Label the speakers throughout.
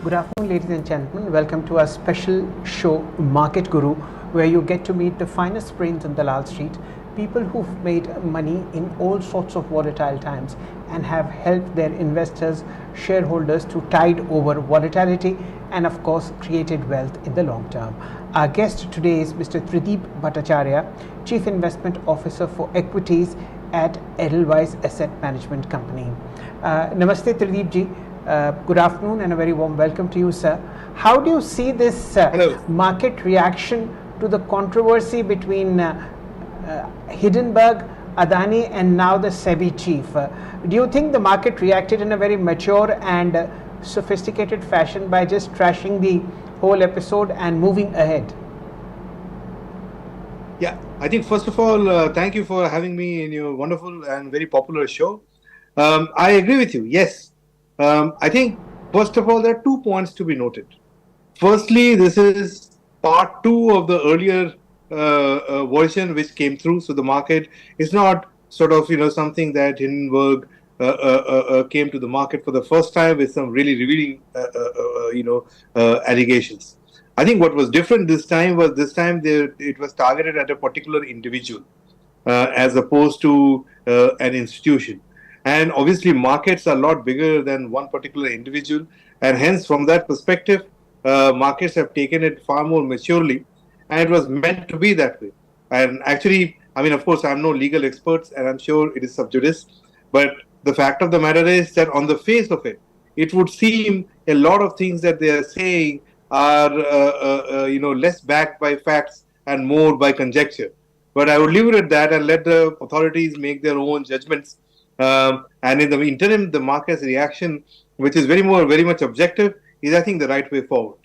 Speaker 1: Good afternoon, ladies and gentlemen. Welcome to our special show, Market Guru, where you get to meet the finest brains on Dalal Street, people who've made money in all sorts of volatile times and have helped their investors, shareholders to tide over volatility and, of course, created wealth in the long term. Our guest today is Mr. Trideep Bhattacharya, Chief Investment Officer for Equities at Edelweiss Asset Management Company. Namaste, Trideep ji. Good afternoon and a very warm welcome to you, sir. How do you see this market reaction to the controversy between Hindenburg, Adani and now the SEBI chief? Do you think the market reacted in a very mature and sophisticated fashion by just trashing the whole episode and moving ahead?
Speaker 2: Yeah, I think first of all, thank you for having me in your wonderful and very popular show. I agree with you, yes. I think, first of all, there are 2 points to be noted. Firstly, this is part 2 of the earlier version which came through. So the market is not sort of, something that Hindenburg came to the market for the first time with some really revealing, allegations. I think what was different this time was it was targeted at a particular individual as opposed to an institution. And obviously, markets are a lot bigger than one particular individual. And hence, from that perspective, markets have taken it far more maturely. And it was meant to be that way. And actually, I mean, of course, I'm no legal expert, and I'm sure it is sub judice. But the fact of the matter is that on the face of it, it would seem a lot of things that they are saying are, less backed by facts and more by conjecture. But I would leave it at that and let the authorities make their own judgments. And in the interim, the market's reaction, which is very much objective, is, I think, the right way forward.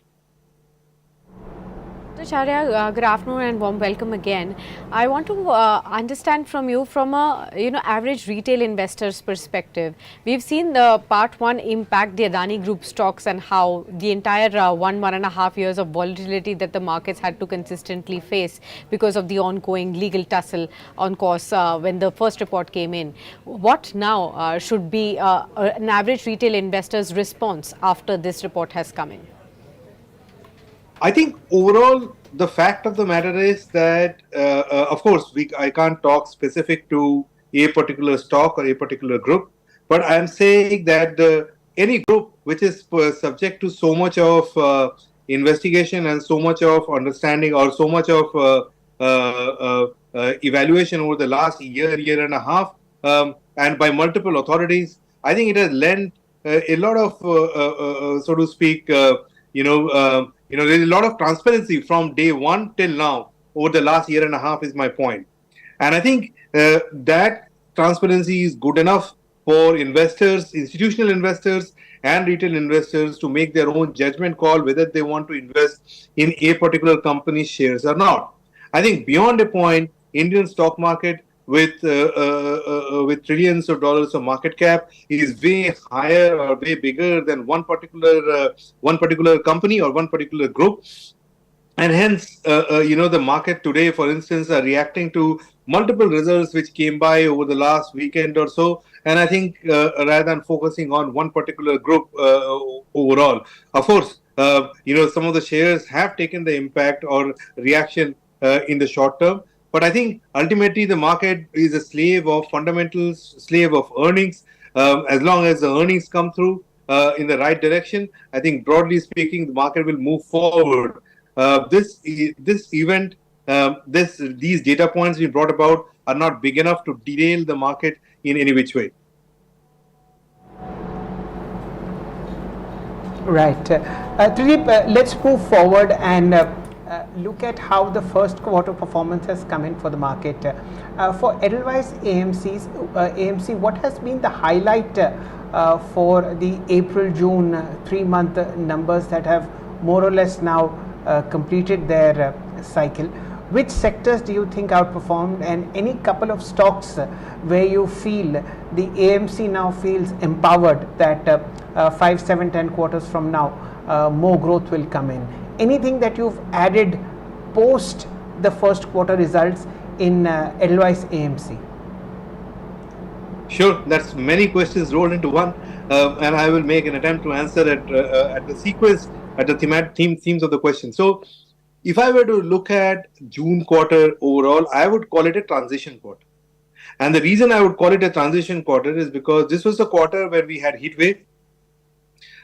Speaker 3: Bhattacharya, good afternoon and warm welcome again. I want to understand from you from a average retail investor's perspective. We've seen the part 1 impact the Adani Group stocks and how the entire 1.5 years of volatility that the markets had to consistently face because of the ongoing legal tussle on course when the first report came in. What now should be an average retail investor's response after this report has come in?
Speaker 2: I think overall, the fact of the matter is that, of course, I can't talk specific to a particular stock or a particular group, but I'm saying that any group which is subject to so much of investigation and so much of understanding or so much of evaluation over the last year and a half, and by multiple authorities, I think it has lent a lot of, so to speak, there's a lot of transparency from day one till now over the last year and a half is my point. And I think that transparency is good enough for investors, institutional investors and retail investors to make their own judgment call whether they want to invest in a particular company's shares or not. I think beyond a point, Indian stock market with trillions of dollars of market cap is way higher or way bigger than one particular company or one particular group, and hence the market today, for instance, are reacting to multiple results which came by over the last weekend or so. And I think rather than focusing on one particular group overall, of course, some of the shares have taken the impact or reaction in the short term. But I think ultimately the market is a slave of fundamentals, slave of earnings. As long as the earnings come through in the right direction, I think broadly speaking, the market will move forward. This event, these data points we brought about are not big enough to derail the market in any which way.
Speaker 1: Right. Trideep, let's move forward and look at how the first quarter performance has come in for the market. For Edelweiss AMC, what has been the highlight for the April-June 3-month numbers that have more or less now completed their cycle? Which sectors do you think outperformed, and any couple of stocks where you feel the AMC now feels empowered that 5, 7, 10 quarters from now more growth will come in? Anything that you've added post the first quarter results in Edelweiss AMC?
Speaker 2: Sure, that's many questions rolled into one, and I will make an attempt to answer at the sequence, at the themes of the question. So, if I were to look at June quarter overall, I would call it a transition quarter. And the reason I would call it a transition quarter is because this was the quarter where we had heat wave.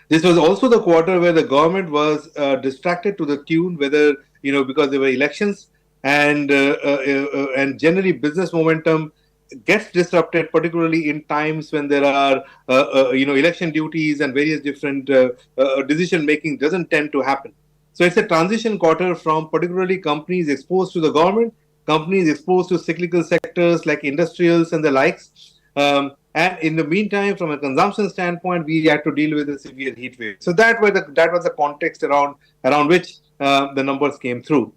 Speaker 2: This was also the quarter where the government was distracted to the tune, whether because there were elections, and generally business momentum gets disrupted, particularly in times when there are election duties and various different decision making doesn't tend to happen. So it's a transition quarter from particularly companies exposed to the government, companies exposed to cyclical sectors like industrials and the likes. And in the meantime, from a consumption standpoint, we had to deal with a severe heat wave. So that was the context around which the numbers came through.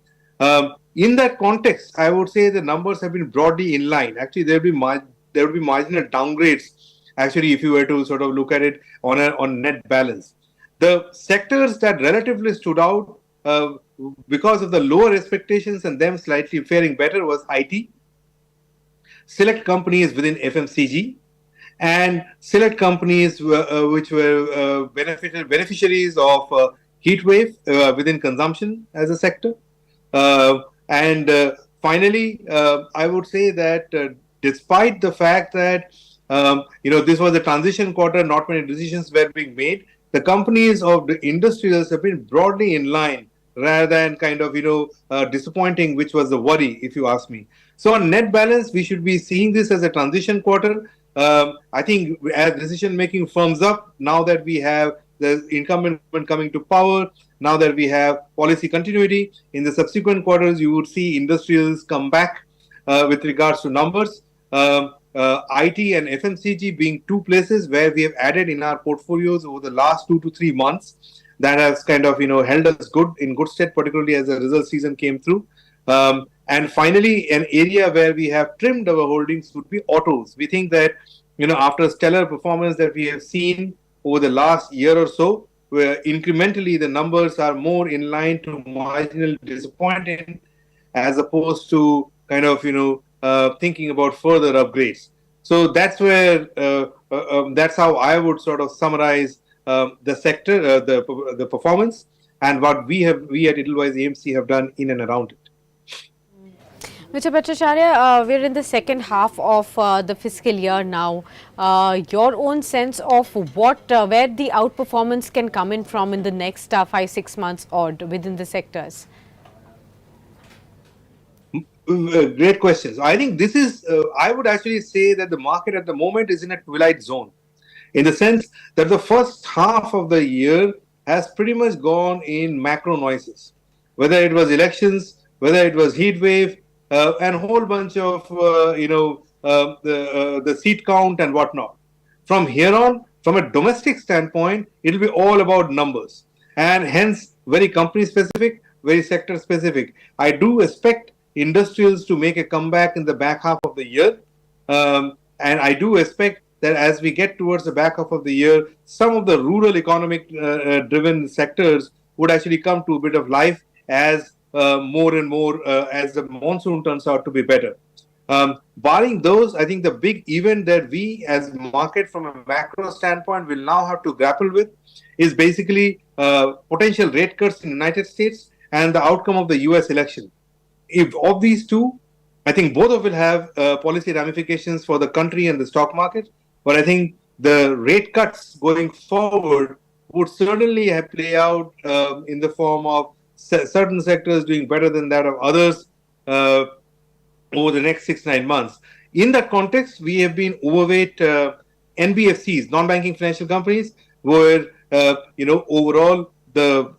Speaker 2: In that context, I would say the numbers have been broadly in line. Actually, there would be marginal downgrades. Actually, if you were to sort of look at it on net balance, the sectors that relatively stood out because of the lower expectations and them slightly faring better was IT, select companies within FMCG, and select companies which were beneficiaries of heat wave within consumption as a sector. And finally, I would say that despite the fact that this was a transition quarter, not many decisions were being made. The companies of the industrials have been broadly in line rather than kind of disappointing, which was the worry, if you ask me. So on net balance, we should be seeing this as a transition quarter. I think as decision making firms up, now that we have the incumbent coming to power, now that we have policy continuity, in the subsequent quarters, you would see industrials come back with regards to numbers. IT and FMCG being two places where we have added in our portfolios over the last 2 to 3 months, that has kind of held us in good stead, particularly as the result season came through. And finally, an area where we have trimmed our holdings would be autos. We think that after stellar performance that we have seen over the last year or so, where incrementally the numbers are more in line to marginal disappointing, as opposed to kind of thinking about further upgrades. So that's where that's how I would sort of summarize the sector, the performance, and what we at Edelweiss AMC have done in and around it.
Speaker 3: Mr. Bhattacharya, we're in the second half of the fiscal year now. Your own sense of where the outperformance can come in from in the next 5-6 months or within the sectors?
Speaker 2: Great questions. I think this is, I would actually say that the market at the moment is in a twilight zone, in the sense that the first half of the year has pretty much gone in macro noises, whether it was elections, whether it was heat wave, and a whole bunch of, the seat count and whatnot. From here on, from a domestic standpoint, it will be all about numbers, and hence very company specific, very sector specific. I do expect industrials to make a comeback in the back half of the year. And I do expect that as we get towards the back half of the year, some of the rural economic driven sectors would actually come to a bit of life as more and more as the monsoon turns out to be better. Barring those, I think the big event that we as market from a macro standpoint will now have to grapple with is basically potential rate cuts in the United States and the outcome of the US election. If of these two, I think both of will have policy ramifications for the country and the stock market. But I think the rate cuts going forward would certainly play out in the form of certain sectors doing better than that of others over the next 6-9 months. In that context, we have been overweight NBFCs, non-banking financial companies, where overall the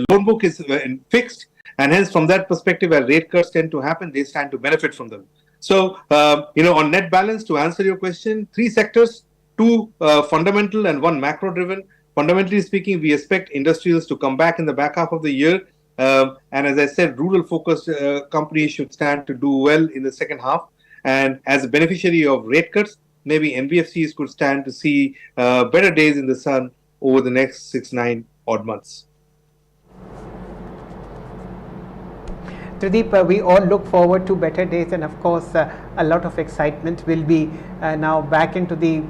Speaker 2: loan book is fixed. And hence, from that perspective, where rate cuts tend to happen, they stand to benefit from them. So, on net balance, to answer your question, 3 sectors, 2 fundamental and 1 macro-driven. Fundamentally speaking, we expect industrials to come back in the back half of the year. And as I said, rural-focused companies should stand to do well in the second half. And as a beneficiary of rate cuts, maybe NBFCs could stand to see better days in the sun over the next 6-9 odd months.
Speaker 1: Trideep, we all look forward to better days, and of course, a lot of excitement will be now back into the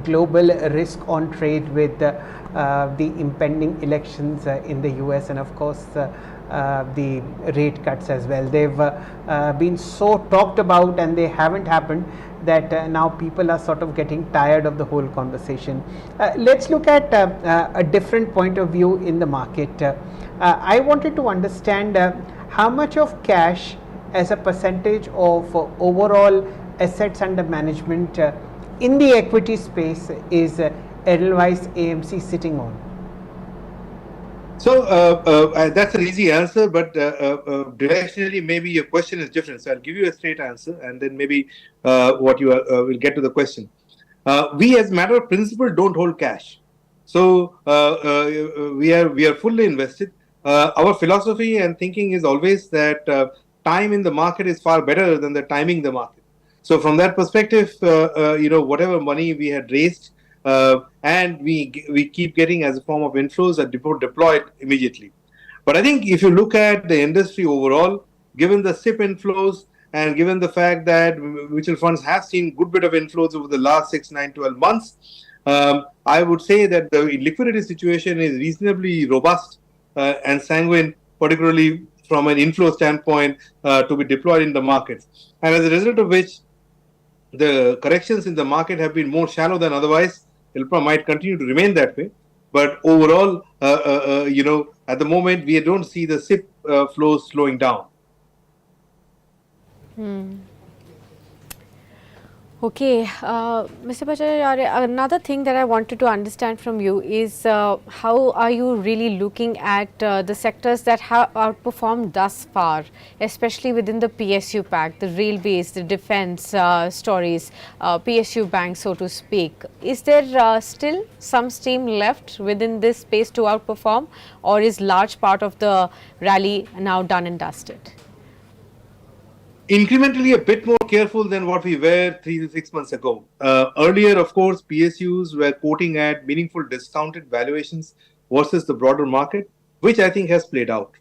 Speaker 1: global risk on trade with the impending elections in the US, and of course, the rate cuts as well. They've been so talked about and they haven't happened that now people are sort of getting tired of the whole conversation. Let's look at a different point of view in the market. I wanted to understand how much of cash as a percentage of overall assets under management in the equity space is Edelweiss AMC sitting on?
Speaker 2: So that's an easy answer, but directionally maybe your question is different. So I'll give you a straight answer, and then maybe what you will get to the question. We, as a matter of principle, don't hold cash. So we are fully invested. Our philosophy and thinking is always that time in the market is far better than the timing the market. So from that perspective, whatever money we had raised, and we keep getting as a form of inflows are deployed immediately. But I think if you look at the industry overall, given the SIP inflows and given the fact that mutual funds have seen good bit of inflows over the last 6, 9, 12 months, I would say that the liquidity situation is reasonably robust and sanguine, particularly from an inflow standpoint, to be deployed in the markets. And as a result of which, the corrections in the market have been more shallow than otherwise. ILPA might continue to remain that way, but overall, at the moment, we don't see the SIP flows slowing down.
Speaker 3: Okay, Mr. Bhattacharya, another thing that I wanted to understand from you is how are you really looking at the sectors that have outperformed thus far, especially within the PSU pack, the railways, the defense stories, PSU Bank, so to speak. Is there still some steam left within this space to outperform, or is large part of the rally now done and dusted?
Speaker 2: Incrementally a bit more careful than what we were 3 to 6 months ago. Earlier, of course, PSUs were quoting at meaningful discounted valuations versus the broader market, which I think has played out.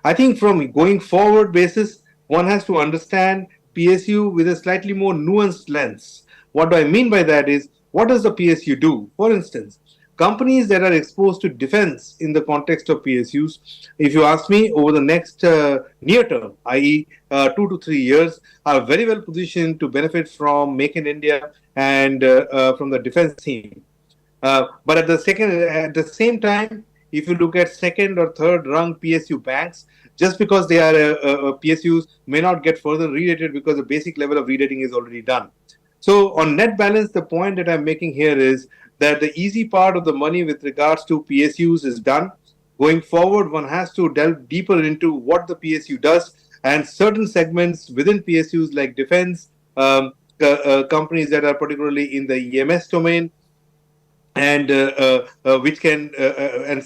Speaker 2: I think from going forward basis, one has to understand PSU with a slightly more nuanced lens. What do I mean by that is, what does the PSU do? For instance, companies that are exposed to defense in the context of PSUs, if you ask me, over the next near term, i.e. 2 to 3 years, are very well positioned to benefit from Make in India and from the defense theme. But at the same time, if you look at second or third rung PSU banks, just because they are PSUs may not get further re-rated because the basic level of re-rating is already done. So on net balance, the point that I'm making here is that the easy part of the money with regards to PSUs is done. Going forward, one has to delve deeper into what the PSU does, and certain segments within PSUs like defense, companies that are particularly in the EMS domain, and which can and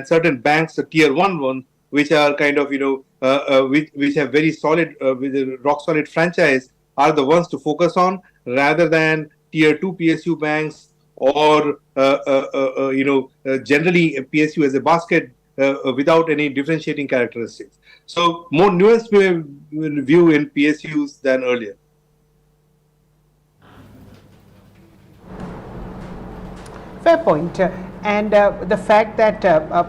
Speaker 2: certain banks, the tier one, which are kind of which have very solid with a rock solid franchise, are the ones to focus on rather than tier 2 PSU banks or generally a PSU as a basket without any differentiating characteristics. So more nuanced view in PSUs than earlier.
Speaker 1: Fair point. And the fact that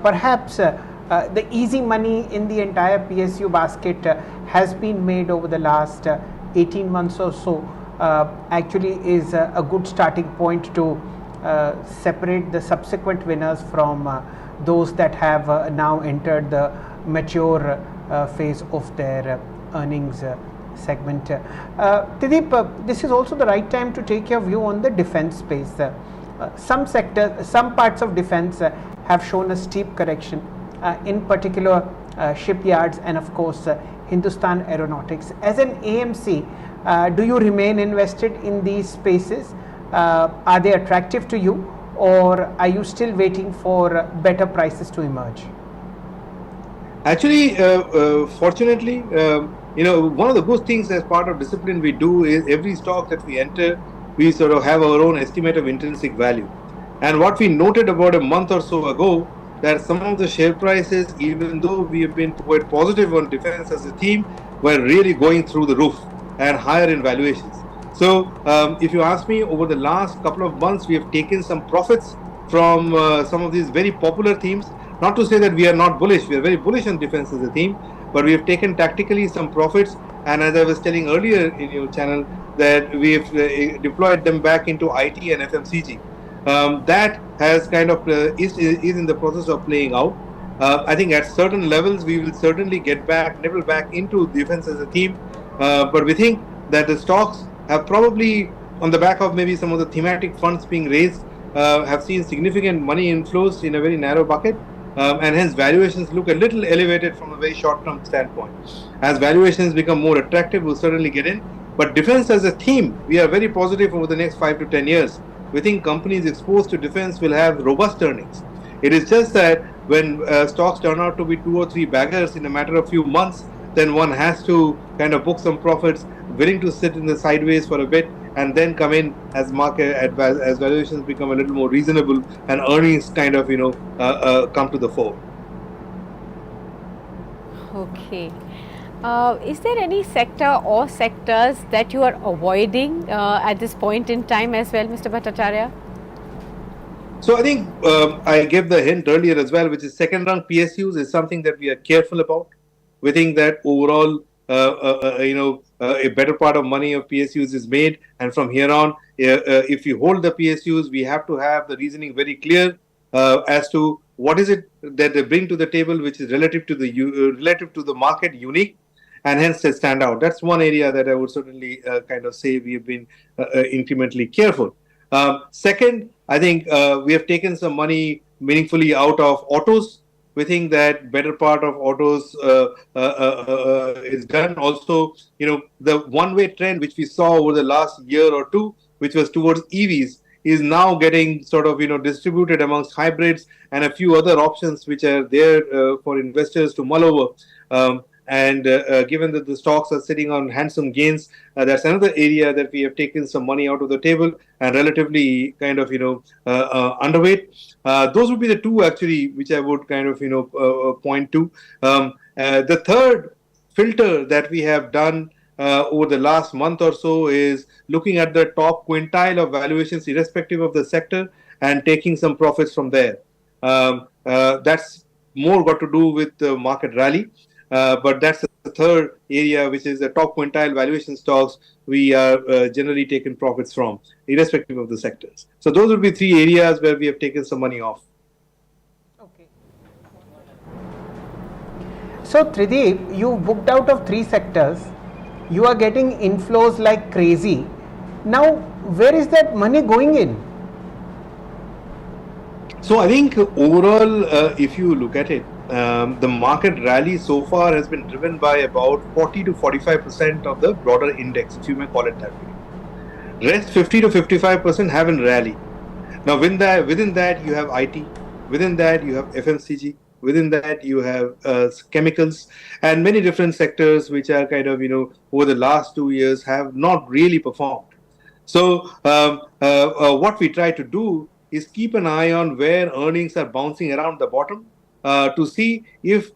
Speaker 1: perhaps the easy money in the entire PSU basket has been made over the last 18 months or so actually is a good starting point to separate the subsequent winners from those that have now entered the mature phase of their earnings segment. Trideep, this is also the right time to take your view on the defense space. Some sectors, some parts of defense have shown a steep correction, in particular shipyards and of course Hindustan Aeronautics. As an AMC, do you remain invested in these spaces? Are they attractive to you, or are you still waiting for better prices to emerge?
Speaker 2: Actually, fortunately, one of the good things as part of discipline we do is every stock that we enter, we sort of have our own estimate of intrinsic value. And what we noted about a month or so ago that some of the share prices, even though we have been quite positive on defense as a theme, were really going through the roof and higher in valuations. So if you ask me, over the last couple of months, we have taken some profits from some of these very popular themes. Not to say that we are not bullish, we are very bullish on defense as a theme, but we have taken tactically some profits. And as I was telling earlier in your channel, that we have deployed them back into IT and FMCG. That has kind of is in the process of playing out. I think at certain levels we will certainly nibble back into defense as a theme, but we think that the stocks have probably, on the back of maybe some of the thematic funds being raised, have seen significant money inflows in a very narrow bucket, and hence valuations look a little elevated from a very short-term standpoint. As valuations become more attractive, we'll certainly get in. But defense as a theme, we are very positive over the next 5 to 10 years. We think companies exposed to defense will have robust earnings. It is just that when stocks turn out to be 2 or 3 baggers in a matter of few months, then one has to kind of book some profits, willing to sit in the sideways for a bit, and then come in as as valuations become a little more reasonable and earnings kind of come to the fore.
Speaker 3: Okay. Is there any sector or sectors that you are avoiding at this point in time as well, Mr. Bhattacharya?
Speaker 2: So I think I gave the hint earlier as well, which is second-rung PSUs is something that we are careful about. We think that overall, a better part of money of PSUs is made, and from here on, if you hold the PSUs, we have to have the reasoning very clear as to what is it that they bring to the table, which is relative to the market unique, and hence they stand out. That's one area that I would certainly kind of say we have been incrementally careful. Second, I think we have taken some money meaningfully out of autos. We think that better part of autos is done. Also, the one-way trend which we saw over the last year or two, which was towards EVs, is now getting sort of distributed amongst hybrids and a few other options which are there for investors to mull over. And given that the stocks are sitting on handsome gains, that's another area that we have taken some money out of the table and relatively kind of underweight. Those would be the two actually which I would kind of point to. The third filter that we have done over the last month or so is looking at the top quintile of valuations irrespective of the sector and taking some profits from there. That's more got to do with the market rally. But that's the third area, which is the top quintile valuation stocks we are generally taking profits from, irrespective of the sectors. So those would be 3 areas where we have taken some money off.
Speaker 1: Okay. So Trideep, you booked out of 3 sectors. You are getting inflows like crazy. Now, where is that money going in?
Speaker 2: So I think overall, if you look at it, the market rally so far has been driven by about 40 to 45% of the broader index, if you may call it that way. Rest 50 to 55% haven't rallied. Now within that you have IT, within that you have FMCG, within that you have chemicals and many different sectors which are kind of over the last 2 years have not really performed. So what we try to do is keep an eye on where earnings are bouncing around the bottom to see if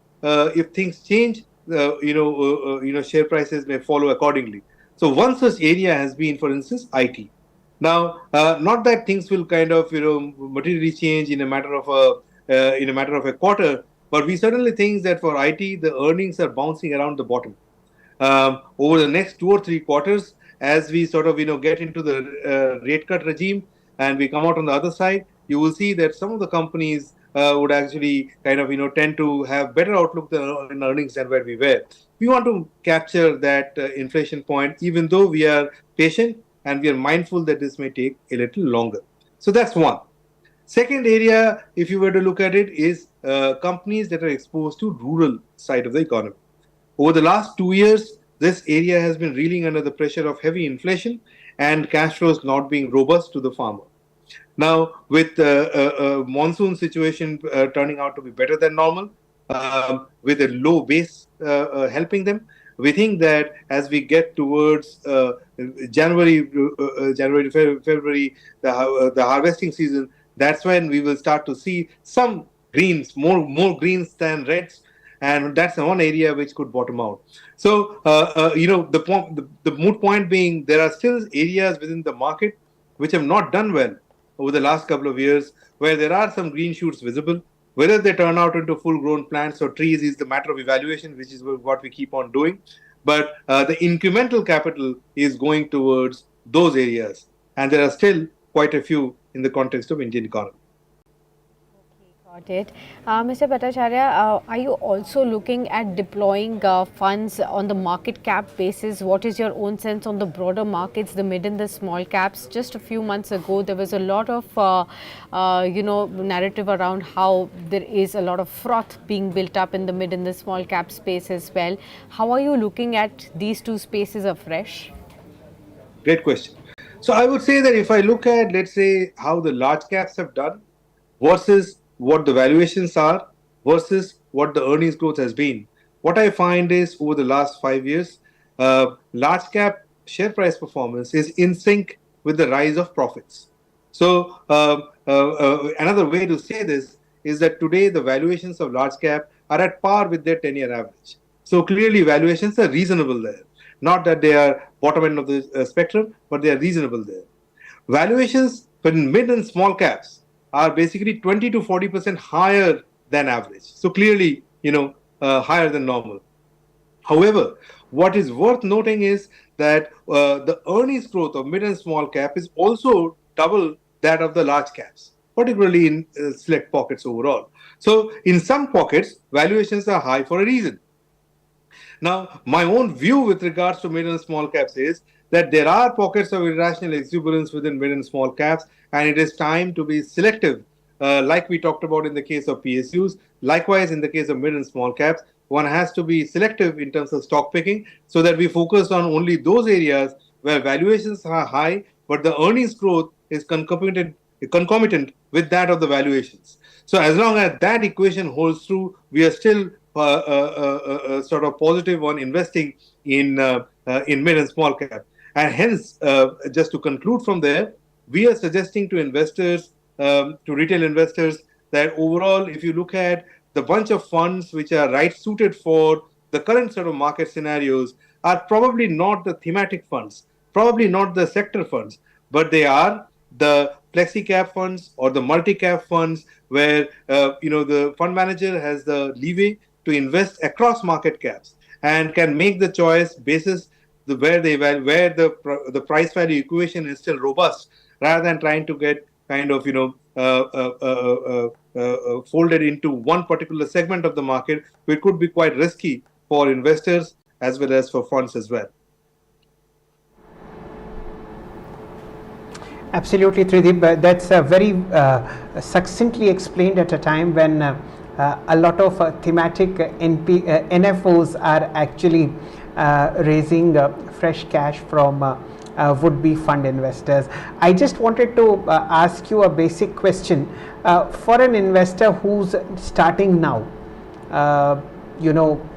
Speaker 2: things change, share prices may follow accordingly. So one such area has been, for instance, IT. Now, not that things will kind of materially change in a matter of a quarter, but we certainly think that for IT the earnings are bouncing around the bottom. Over the next 2 or 3 quarters, as we sort of get into the rate cut regime and we come out on the other side, you will see that some of the companies would actually kind of tend to have better outlook in earnings than where we were. We want to capture that inflation point, even though we are patient and we are mindful that this may take a little longer. So that's one. Second area, if you were to look at it, is companies that are exposed to rural side of the economy. Over the last 2 years, this area has been reeling under the pressure of heavy inflation and cash flows not being robust to the farmer. Now, with monsoon situation turning out to be better than normal, with a low base helping them, we think that as we get towards January, February, the harvesting season, that's when we will start to see some greens, more greens than reds, and that's one area which could bottom out. So the moot point being, there are still areas within the market which have not done well over the last couple of years, where there are some green shoots visible. Whether they turn out into full-grown plants or trees is the matter of evaluation, which is what we keep on doing. But the incremental capital is going towards those areas, and there are still quite a few in the context of Indian economy.
Speaker 3: Got it. Mr. Bhattacharya, are you also looking at deploying funds on the market cap basis? What is your own sense on the broader markets, the mid and the small caps? Just a few months ago, there was a lot of, narrative around how there is a lot of froth being built up in the mid and the small cap space as well. How are you looking at these two spaces afresh?
Speaker 2: Great question. So I would say that if I look at, let's say, how the large caps have done versus what the valuations are versus what the earnings growth has been, what I find is over the last 5 years, large cap share price performance is in sync with the rise of profits. So another way to say this is that today the valuations of large cap are at par with their 10-year average. So clearly valuations are reasonable there. Not that they are bottom end of the spectrum, but they are reasonable there. Valuations for mid and small caps are basically 20 to 40% higher than average. So clearly, higher than normal. However, what is worth noting is that the earnings growth of mid and small cap is also double that of the large caps, particularly in select pockets overall. So in some pockets, valuations are high for a reason. Now, my own view with regards to mid and small caps is that there are pockets of irrational exuberance within mid and small caps, and it is time to be selective, like we talked about in the case of PSUs. Likewise, in the case of mid and small caps, one has to be selective in terms of stock picking so that we focus on only those areas where valuations are high, but the earnings growth is concomitant with that of the valuations. So as long as that equation holds true, we are still sort of positive on investing in mid and small cap. And hence, just to conclude from there, we are suggesting to investors, to retail investors, that overall, if you look at the bunch of funds which are right suited for the current sort of market scenarios, are probably not the thematic funds, probably not the sector funds, but they are the flexi cap funds or the multi cap funds, where the fund manager has the leeway to invest across market caps and can make the choice basis where the price value equation is still robust, rather than trying to get kind of folded into one particular segment of the market, which could be quite risky for investors as well as for funds as well.
Speaker 1: Absolutely, Trideep. That's very succinctly explained at a time when a lot of thematic NFOs are actually raising fresh cash from would-be fund investors. I just wanted to ask you a basic question. For an investor who's starting now,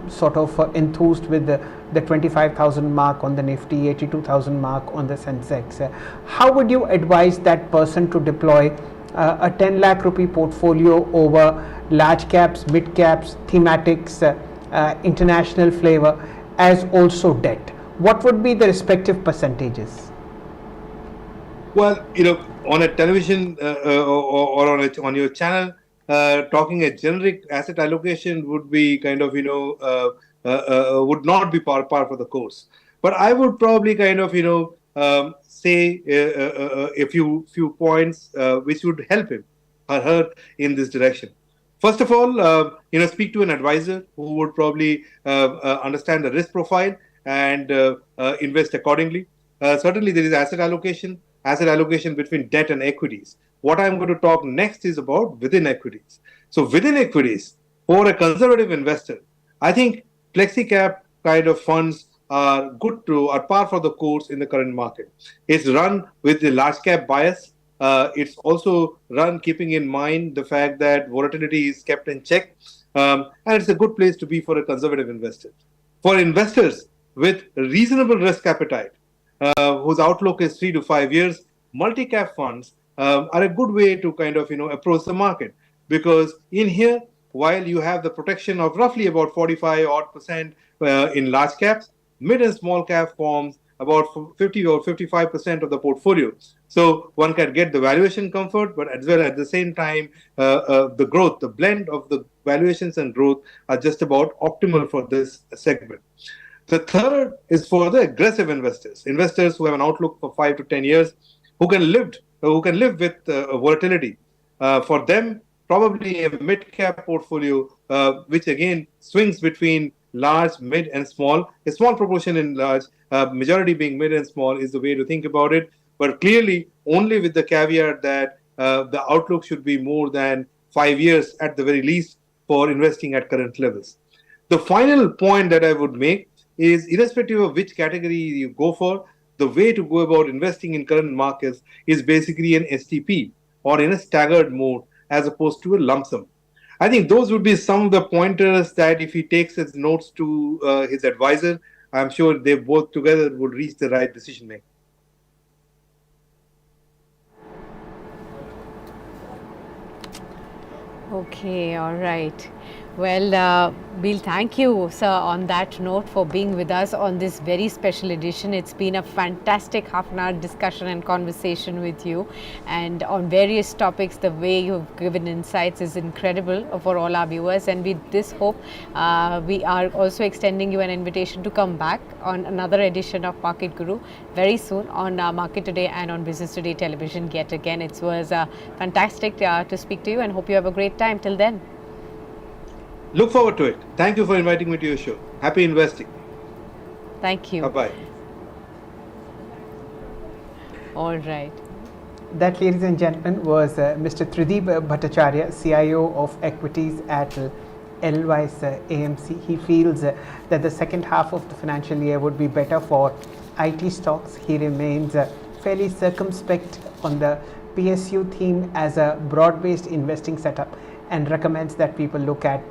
Speaker 1: sort of enthused with the 25,000 mark on the Nifty, 82,000 mark on the sensex, how would you advise that person to deploy a 10 lakh rupee portfolio over large caps, mid caps, thematics, international flavor, as also debt? What would be the respective percentages?
Speaker 2: Well, on a television or on your channel, talking a generic asset allocation would be kind of would not be par for the course. But I would probably kind of say a few points which would help him or her in this direction. First of all, speak to an advisor who would probably understand the risk profile and invest accordingly. Certainly, there is asset allocation between debt and equities. What I'm going to talk next is about within equities. So within equities, for a conservative investor, I think flexi cap kind of funds are par for the course in the current market. It's run with the large cap bias. It's also run keeping in mind the fact that volatility is kept in check. And it's a good place to be for a conservative investor. For investors with reasonable risk appetite, whose outlook is 3 to 5 years, multi-cap funds are a good way to kind of approach the market, because in here, while you have the protection of roughly about 45% in large caps, mid and small cap forms about 50 or 55% of the portfolio. So one can get the valuation comfort, but as well at the same time, the growth, the blend of the valuations and growth are just about optimal for this segment. The third is for the aggressive investors who have an outlook for 5 to 10 years, who can live with volatility. For them, probably a mid-cap portfolio, which again swings between large, mid, and small. A small proportion in large, majority being mid and small, is the way to think about it. But clearly, only with the caveat that the outlook should be more than 5 years at the very least for investing at current levels. The final point that I would make is, irrespective of which category you go for, the way to go about investing in current markets is basically an STP, or in a staggered mode, as opposed to a lump sum. I think those would be some of the pointers that if he takes his notes to his advisor, I'm sure they both together would reach the right decision making.
Speaker 3: Okay, all right. Well, we'll thank you, sir, on that note for being with us on this very special edition. It's been a fantastic half an hour discussion and conversation with you, and on various topics. The way you've given insights is incredible for all our viewers, and with this hope, we are also extending you an invitation to come back on another edition of Market Guru very soon on Market Today and on Business Today television yet again. It was fantastic to speak to you, and hope you have a great time till then.
Speaker 2: Look forward to it. Thank you for inviting me to your show. Happy investing.
Speaker 3: Thank you.
Speaker 2: Bye-bye.
Speaker 3: All right.
Speaker 1: That, ladies and gentlemen, was Mr. Trideep Bhattacharya, CIO of Equities at Edelweiss AMC. He feels that the second half of the financial year would be better for IT stocks. He remains fairly circumspect on the PSU theme as a broad-based investing setup, and recommends that people look at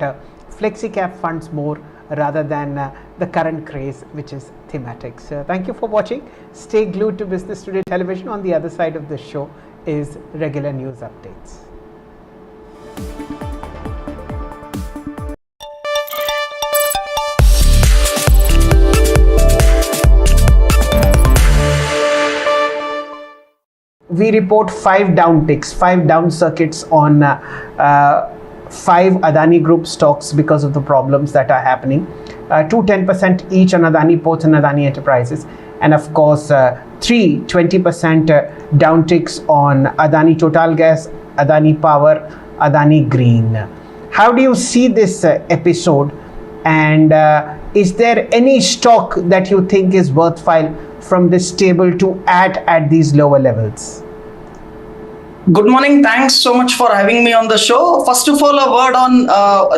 Speaker 1: flexi cap funds more rather than the current craze, which is thematic. So thank you for watching. Stay glued to Business Today television. On the other side of the show is regular news updates. We report 5 down ticks, 5 down circuits on 5 Adani Group stocks because of the problems that are happening. 2 10% each on Adani Ports and Adani Enterprises, and of course 3 20% down ticks on Adani Total Gas, Adani Power, Adani Green. How do you see this episode, and is there any stock that you think is worthwhile from this table to add at these lower levels?
Speaker 4: Good morning. Thanks so much for having me on the show. First of all, a word on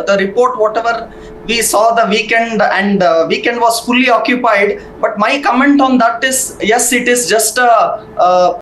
Speaker 4: the report, whatever we saw the weekend, and weekend was fully occupied. But my comment on that is, yes, it is just a